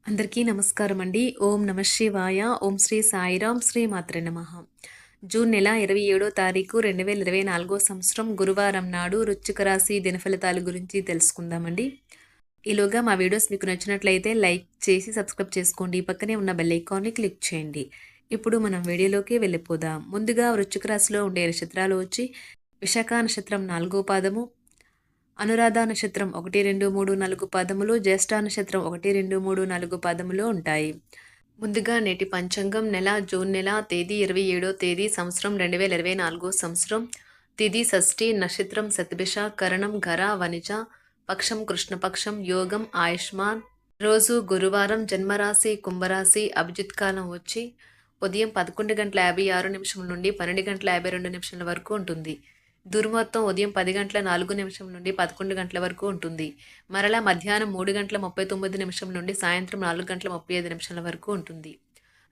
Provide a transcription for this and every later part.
అందరికీ నమస్కారం అండి. ఓం నమ శివాయ. ఓం శ్రీ సాయిరాం. శ్రీ మాత్రే నమః. జూన్ నెల 27వ తారీఖు 2024 సంవత్సరం గురువారం నాడు వృశ్చిక రాశి దినఫలితాల గురించి తెలుసుకుందామండి. ఈలోగా మా వీడియోస్ మీకు నచ్చినట్లయితే లైక్ చేసి సబ్స్క్రైబ్ చేసుకోండి. పక్కనే ఉన్న బెల్ ఐకాన్ని క్లిక్ చేయండి. ఇప్పుడు మనం వీడియోలోకి వెళ్ళిపోదాం. ముందుగా వృశ్చిక రాశిలో ఉండే నక్షత్రాలు వచ్చి విశాఖ నక్షత్రం 4వ పాదము, అనురాధ నక్షత్రం 1, 2, 3, 4 పాదములు, జ్యేష్ఠ నక్షత్రం 1, 2, 3, 4 పాదములు ఉంటాయి. ముందుగా నేటి పంచాంగం నెల జూన్ నెల తేదీ 27వ తేదీ సంవత్సరం 2024 సంవత్సరం. తిథి షష్ఠి, నక్షత్రం శతభిష, కరణం ఘర వనిజ, పక్షం కృష్ణపక్షం, యోగం ఆయుష్మాన్. రోజు గురువారం, జన్మరాశి కుంభరాశి. అభిజిత్ కాలం వచ్చి ఉదయం 11:56 నుండి 12:52 వరకు ఉంటుంది. దుర్ముహూర్తం ఉదయం 10:04 నుండి 11 వరకు ఉంటుంది. మరలా మధ్యాహ్నం 3:39 నుండి సాయంత్రం 4:35 వరకు ఉంటుంది.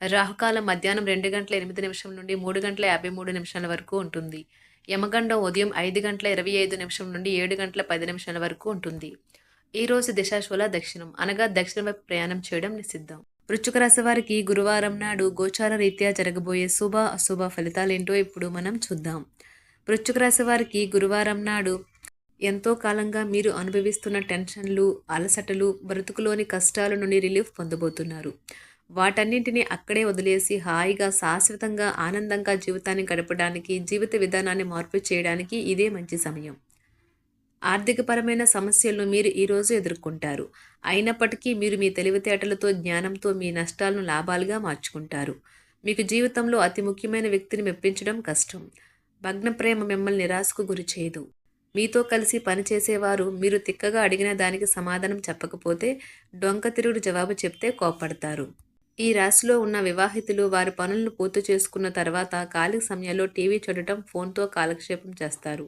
రాహుకాలం మధ్యాహ్నం 2:08 నుండి 3:53 వరకు ఉంటుంది. యమగండం ఉదయం 5:25 నుండి 7:10 వరకు ఉంటుంది. ఈ రోజు దిశాశూల దక్షిణం, అనగా దక్షిణం వైపు ప్రయాణం చేయడం నిషిద్ధం. వృశ్చిక రాశి వారికి గురువారం నాడు గోచార రీత్యా జరగబోయే శుభ అశుభ ఫలితాలేంటో ఇప్పుడు మనం చూద్దాం. వృశ్చిక రాశి వారికి గురువారం నాడు ఎంతో కాలంగా మీరు అనుభవిస్తున్న టెన్షన్లు, అలసటలు, బ్రతుకులోని కష్టాల నుండి రిలీఫ్ పొందబోతున్నారు. వాటన్నింటినీ అక్కడే వదిలేసి హాయిగా, శాశ్వతంగా, ఆనందంగా జీవితాన్ని గడపడానికి, జీవిత విధానాన్ని మార్పు చేయడానికి ఇదే మంచి సమయం. ఆర్థికపరమైన సమస్యలను మీరు ఈరోజు ఎదుర్కొంటారు. అయినప్పటికీ మీరు మీ తెలివితేటలతో, జ్ఞానంతో మీ నష్టాలను లాభాలుగా మార్చుకుంటారు. మీకు జీవితంలో అతి ముఖ్యమైన వ్యక్తిని మెప్పించడం కష్టం. భగ్న ప్రేమ మిమ్మల్ని నిరాశకు గురి చేయదు. మీతో కలిసి పనిచేసేవారు మీరు తిక్కగా అడిగిన దానికి సమాధానం చెప్పకపోతే, డొంక తిరుగుడు జవాబు చెప్తే కోప్పడతారు. ఈ రాశిలో ఉన్న వివాహితులు వారి పనులను పూర్తి చేసుకున్న తర్వాత ఖాళీ సమయాల్లో టీవీ చూడటం, ఫోన్తో కాలక్షేపం చేస్తారు.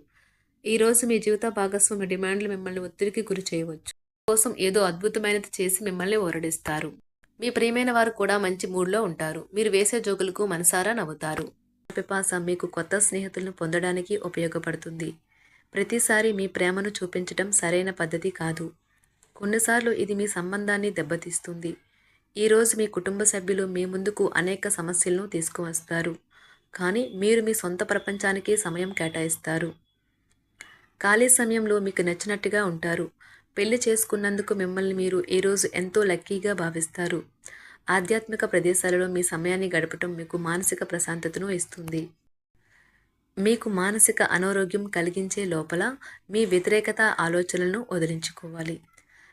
ఈరోజు మీ జీవిత భాగస్వామి డిమాండ్లు మిమ్మల్ని ఒత్తిడికి గురి చేయవచ్చు. కోసం ఏదో అద్భుతమైనది చేసి మిమ్మల్ని ఓరడిస్తారు. మీ ప్రియమైన వారు కూడా మంచి మూడ్లో ఉంటారు. మీరు వేసే జోకులకు మనసారా నవ్వుతారు. పిపాస మీకు కొత్త స్నేహితులను పొందడానికి ఉపయోగపడుతుంది. ప్రతిసారి మీ ప్రేమను చూపించడం సరైన పద్ధతి కాదు. కొన్నిసార్లు ఇది మీ సంబంధాన్ని దెబ్బతీస్తుంది. ఈరోజు మీ కుటుంబ సభ్యులు మీ ముందుకు అనేక సమస్యలను తీసుకువస్తారు. కానీ మీరు మీ సొంత ప్రపంచానికి సమయం కేటాయిస్తారు. ఖాళీ సమయంలో మీకు నచ్చినట్టుగా ఉంటారు. పెళ్లి చేసుకున్నందుకు మిమ్మల్ని మీరు ఈరోజు ఎంతో లక్కీగా భావిస్తారు. ఆధ్యాత్మిక ప్రదేశాలలో మీ సమయాన్ని గడపటం మీకు మానసిక ప్రశాంతతను ఇస్తుంది. మీకు మానసిక అనారోగ్యం కలిగించే లోపల మీ వ్యతిరేకత ఆలోచనలను వదిలించుకోవాలి.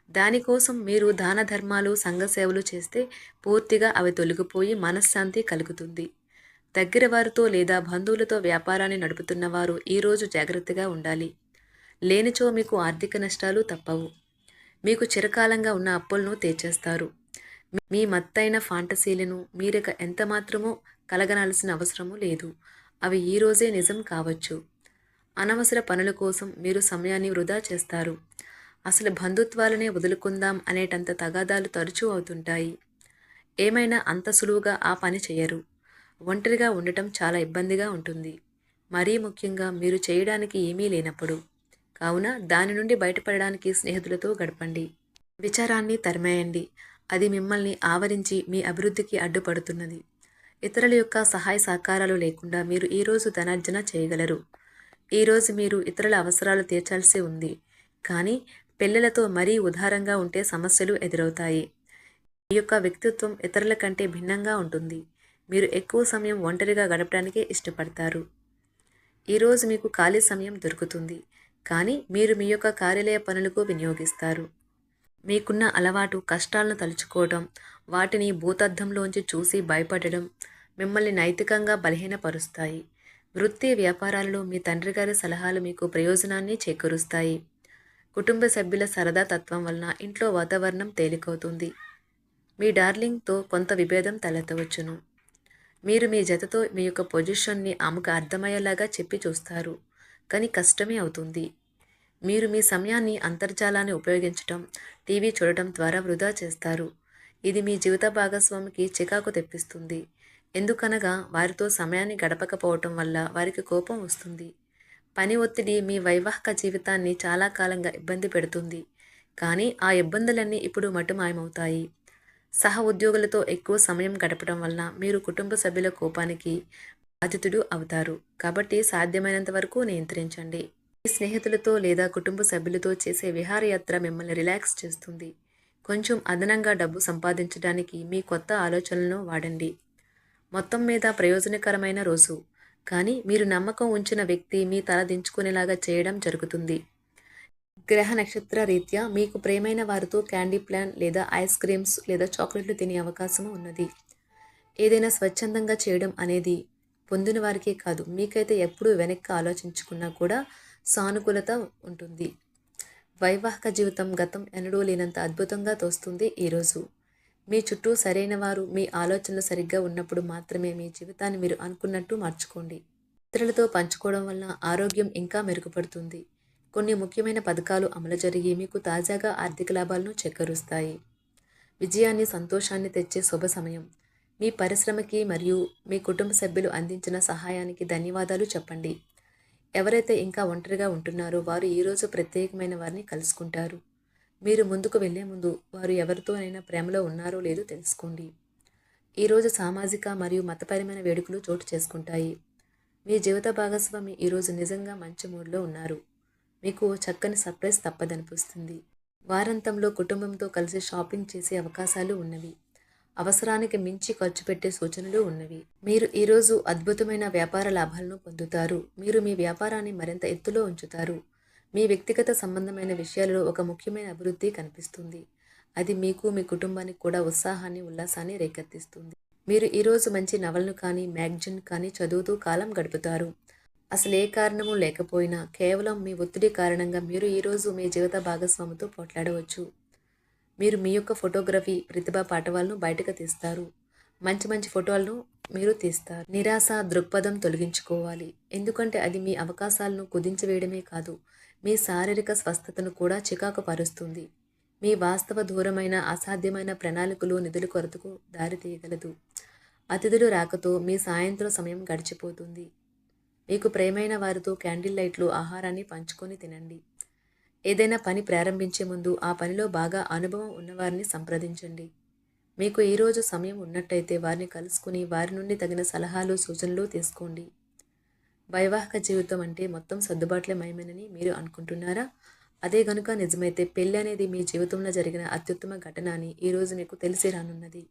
దానికోసం మీరు దాన ధర్మాలు, సంఘ సేవలు చేస్తే పూర్తిగా అవి తొలగిపోయి మనశ్శాంతి కలుగుతుంది. దగ్గర వారితో లేదా బంధువులతో వ్యాపారాన్ని నడుపుతున్న వారు ఈరోజు జాగ్రత్తగా ఉండాలి. లేనిచో మీకు ఆర్థిక నష్టాలు తప్పవు. మీకు చిరకాలంగా ఉన్న అప్పులను తీర్చేస్తారు. మీ మత్తైన ఫాంటసీలను మీరిక ఎంతమాత్రమూ కలగనాల్సిన అవసరము లేదు. అవి ఈరోజే నిజం కావచ్చు. అనవసర పనుల కోసం మీరు సమయాన్ని వృధా చేస్తారు. అసలు బంధుత్వాలనే వదులుకుందాం అనేటంత తగాదాలు తరచూ అవుతుంటాయి. ఏమైనా అంత సులువుగా ఆ పని చేయరు. ఒంటరిగా ఉండటం చాలా ఇబ్బందిగా ఉంటుంది. మరీ ముఖ్యంగా మీరు చేయడానికి ఏమీ లేనప్పుడు. కావున దాని నుండి బయటపడడానికి స్నేహితులతో గడపండి. విచారాన్ని తరిమేయండి. అది మిమ్మల్ని ఆవరించి మీ అభివృద్ధికి అడ్డుపడుతున్నది. ఇతరుల యొక్క సహాయ సహకారాలు లేకుండా మీరు ఈరోజు ధనార్జన చేయగలరు. ఈరోజు మీరు ఇతరుల అవసరాలు తీర్చాల్సి ఉంది. కానీ పిల్లలతో మరీ ఉదారంగా ఉంటే సమస్యలు ఎదురవుతాయి. మీ యొక్క వ్యక్తిత్వం ఇతరుల కంటే భిన్నంగా ఉంటుంది. మీరు ఎక్కువ సమయం ఒంటరిగా గడపడానికే ఇష్టపడతారు. ఈరోజు మీకు ఖాళీ సమయం దొరుకుతుంది. కానీ మీరు మీ యొక్క కార్యాలయ పనులకు వినియోగిస్తారు. మీకున్న అలవాటు కష్టాలను తలుచుకోవడం, వాటిని భూతద్దంలోంచి చూసి భయపడడం మిమ్మల్ని నైతికంగా బలహీనపరుస్తాయి. వృత్తి వ్యాపారాలలో మీ తండ్రి గారి సలహాలు మీకు ప్రయోజనాన్ని చేకూరుస్తాయి. కుటుంబ సభ్యుల సరదా తత్వం వలన ఇంట్లో వాతావరణం తేలికవుతుంది. మీ డార్లింగ్తో కొంత విభేదం తలెత్తవచ్చును. మీరు మీ జతతో మీ యొక్క పొజిషన్ని ఆమెకు అర్థమయ్యేలాగా చెప్పి చూస్తారు. కానీ కష్టమే అవుతుంది. మీరు మీ సమయాన్ని అంతర్జాలాన్ని ఉపయోగించటం, టీవీ చూడటం ద్వారా వృధా చేస్తారు. ఇది మీ జీవిత భాగస్వామికి చికాకు తెప్పిస్తుంది. ఎందుకనగా వారితో సమయాన్ని గడపకపోవటం వల్ల వారికి కోపం వస్తుంది. పని ఒత్తిడి మీ వైవాహిక జీవితాన్ని చాలా కాలంగా ఇబ్బంది పెడుతుంది. కానీ ఆ ఇబ్బందులన్నీ ఇప్పుడు మటుమాయమవుతాయి. సహ ఉద్యోగులతో ఎక్కువ సమయం గడపడం వలన మీరు కుటుంబ సభ్యుల కోపానికి బాధితుడు అవుతారు. కాబట్టి సాధ్యమైనంత వరకు నియంత్రించండి. మీ స్నేహితులతో లేదా కుటుంబ సభ్యులతో చేసే విహారయాత్ర మిమ్మల్ని రిలాక్స్ చేస్తుంది. కొంచెం అదనంగా డబ్బు సంపాదించడానికి మీ కొత్త ఆలోచనలను వాడండి. మొత్తం మీద ప్రయోజనకరమైన రోజు. కానీ మీరు నమ్మకం ఉంచిన వ్యక్తి మీ తల దించుకునేలాగా చేయడం జరుగుతుంది. గ్రహ నక్షత్ర రీత్యా మీకు ప్రియమైన వారితో క్యాండీ ప్లాన్ లేదా ఐస్ క్రీమ్స్ లేదా చాక్లెట్లు తినే అవకాశం ఉన్నది. ఏదైనా స్వచ్ఛందంగా చేయడం అనేది పొందిన వారికే కాదు, మీకైతే ఎప్పుడూ వెనక్కి ఆలోచించుకున్నా కూడా సానుకూలత ఉంటుంది. వైవాహిక జీవితం గతం ఎన్నడూ లేనంత అద్భుతంగా తోస్తుంది ఈరోజు. మీ చుట్టూ సరైన వారు, మీ ఆలోచనలు సరిగ్గా ఉన్నప్పుడు మాత్రమే మీ జీవితాన్ని మీరు అనుకున్నట్టు మార్చుకోండి. ఇతరులతో పంచుకోవడం వల్ల ఆరోగ్యం ఇంకా మెరుగుపడుతుంది. కొన్ని ముఖ్యమైన పథకాలు అమలు జరిగి మీకు తాజాగా ఆర్థిక లాభాలను చేకూరుస్తాయి. విజయాన్ని, సంతోషాన్ని తెచ్చే శుభ సమయం. మీ పరిశ్రమకి మరియు మీ కుటుంబ సభ్యులు అందించిన సహాయానికి ధన్యవాదాలు చెప్పండి. ఎవరైతే ఇంకా ఒంటరిగా ఉంటున్నారో వారు ఈరోజు ప్రత్యేకమైన వారిని కలుసుకుంటారు. మీరు ముందుకు వెళ్లే ముందు వారు ఎవరితోనైనా ప్రేమలో ఉన్నారో లేదో తెలుసుకోండి. ఈరోజు సామాజిక మరియు మతపరమైన వేడుకలు చోటు చేసుకుంటాయి. మీ జీవిత భాగస్వామి ఈరోజు నిజంగా మంచి మూడ్లో ఉన్నారు. మీకు చక్కని సర్ప్రైజ్ తప్పదనిపిస్తుంది. వారాంతంలో కుటుంబంతో కలిసి షాపింగ్ చేసే అవకాశాలు ఉన్నవి. అవసరానికి మించి ఖర్చు పెట్టే సూచనలు ఉన్నవి. మీరు ఈరోజు అద్భుతమైన వ్యాపార లాభాలను పొందుతారు. మీరు మీ వ్యాపారాన్ని మరింత ఎత్తులో ఉంచుతారు. మీ వ్యక్తిగత సంబంధమైన విషయాలలో ఒక ముఖ్యమైన అభివృద్ధి కనిపిస్తుంది. అది మీకు, మీ కుటుంబానికి కూడా ఉత్సాహాన్ని, ఉల్లాసాన్ని రేకెత్తిస్తుంది. మీరు ఈరోజు మంచి నవలను కానీ, మ్యాగజైన్ కానీ చదువుతూ కాలం గడుపుతారు. అసలు ఏ కారణము లేకపోయినా కేవలం మీ ఒత్తిడి కారణంగా మీరు ఈరోజు మీ జీవిత భాగస్వామితో పోట్లాడవచ్చు. మీరు మీ యొక్క ఫోటోగ్రఫీ ప్రతిభా పాఠవాలను బయటకు తీస్తారు. మంచి మంచి ఫోటోలను మీరు తీస్తారు. నిరాశ దృక్పథం తొలగించుకోవాలి. ఎందుకంటే అది మీ అవకాశాలను కుదించివేయడమే కాదు, మీ శారీరక స్వస్థతను కూడా చికాకు పరుస్తుంది. మీ వాస్తవ దూరమైన అసాధ్యమైన ప్రణాళికలు నిధుల కొరతకు దారితీయగలదు. అతిథులు రాకతో మీ సాయంత్రం సమయం గడిచిపోతుంది. మీకు ప్రియమైన వారితో క్యాండిల్ లైట్లు, ఆహారాన్ని పంచుకొని తినండి. ఏదైనా పని ప్రారంభించే ముందు ఆ పనిలో బాగా అనుభవం ఉన్నవారిని సంప్రదించండి. మీకు ఈరోజు సమయం ఉన్నట్టయితే వారిని కలుసుకుని వారి నుండి తగిన సలహాలు, సూచనలు తీసుకోండి. వైవాహిక జీవితం అంటే మొత్తం సర్దుబాట్లే మయమేనని మీరు అనుకుంటున్నారా? అదే గనుక నిజమైతే పెళ్ళి అనేది మీ జీవితంలో జరిగిన అత్యుత్తమ ఘటన అని ఈరోజు మీకు తెలిసి రానున్నది.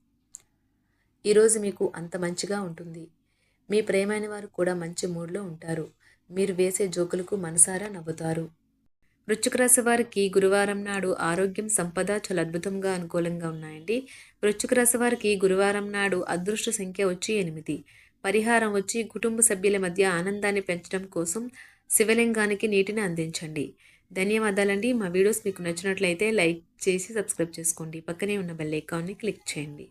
ఈరోజు మీకు అంత మంచిగా ఉంటుంది. మీ ప్రియమైన వారు కూడా మంచి మూడ్లో ఉంటారు. మీరు వేసే జోకులకు మనసారా నవ్వుతారు. వృశ్చిక రాశి వారికి గురువారం నాడు ఆరోగ్యం, సంపద చాలా అద్భుతంగా అనుకూలంగా ఉన్నాయండి. వృశ్చిక రాశి వారికి గురువారం నాడు అదృష్ట సంఖ్య వచ్చి 8. పరిహారం వచ్చి కుటుంబ సభ్యుల మధ్య ఆనందాన్ని పెంచడం కోసం శివలింగానికి నీటిని అందించండి. ధన్యవాదాలండి. మా వీడియోస్ మీకు నచ్చినట్లయితే లైక్ చేసి సబ్స్క్రైబ్ చేసుకోండి. పక్కనే ఉన్న బెల్ ఐకాన్ని క్లిక్ చేయండి.